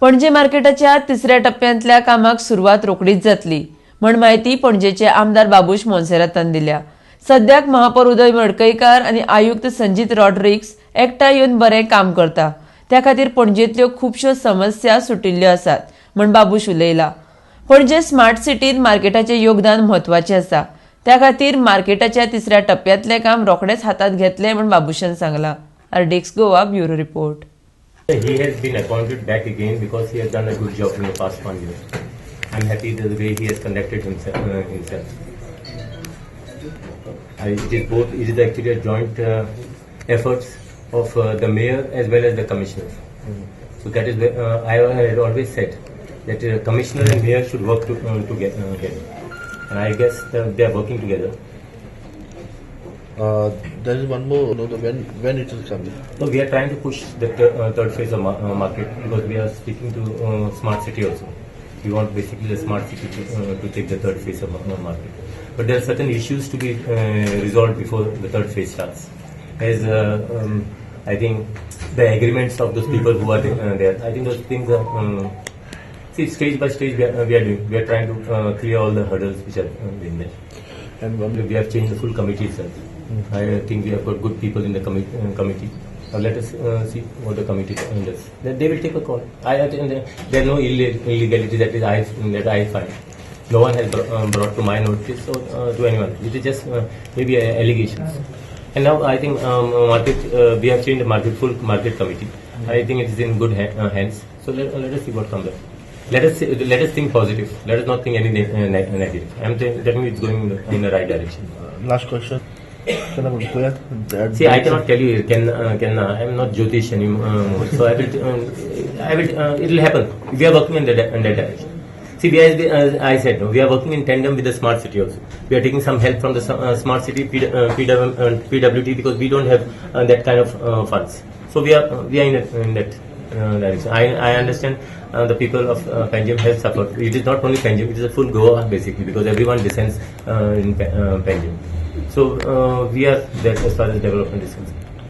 पणजी मार्केटाच्या तिसऱ्या टप्प्यांतल्या कामाक सुरवात रोकडीच जातली म्हण माहिती पणजेचे आमदार बाबूश मोन्सेरातान दिल्या। सद्याक महापौर उदय मडकईकार आणि आयुक्त संजीत रॉड्रिक्स एकठांय येवन बरें काम करता, त्या खातीर पणजेंतल्यो खुबश्यो समस्या सुटिल्ल्यो आसात म्हण बाबूश उलयला। पणजे स्मार्ट सिटींत मार्केटाचें योगदान म्हत्वाचें आसा, त्या खातीर मार्केटाच्या तिसऱ्या टप्प्यांतलें काम रोखडेंच हातांत घेतलें म्हण बाबूशान सांगलां। RDX Goa bureau report. He has been appointed back again because he has done a good job in the past 1 year. I'm happy with the way he has conducted himself. It is actually a joint efforts of the mayor as well as the commissioner. So that is I had always said that commissioner and mayor should work together, and I guess they are working together. There is one more. When it will come? So we are trying to push the third phase of market because we are speaking to smart city also. We want basically the smart city to take the third phase of market. But there are certain issues to be resolved before the third phase starts. As I think the agreements of those people who are there, I think those things are see stage by stage we are doing. We are trying to clear all the hurdles which are in there. And we have changed the full committee itself. I think we have got good people in the committee. Let us see what the committee does. They will take a call. I think there are no illegality that I find. No one has brought to my notice or to anyone. It is just maybe allegations. And now I think we have changed the full market committee. I think it is in good hands. So let us see what comes up. Let us think positive. Let us not think any negative. I am telling you it's going in the right direction. Last question. See, I cannot tell you. I am not Jyotish anymore. So I will. It will happen. We are working in that direction. See, as I said, we are working in tandem with the smart city also. We are taking some help from the smart city PWT because we don't have that kind of funds. So we are in that direction. I understand the people of Panjim have suffered. It is not only Panjim; it is a full Goa basically because everyone descends in Panjim. So we are there as far as development is concerned.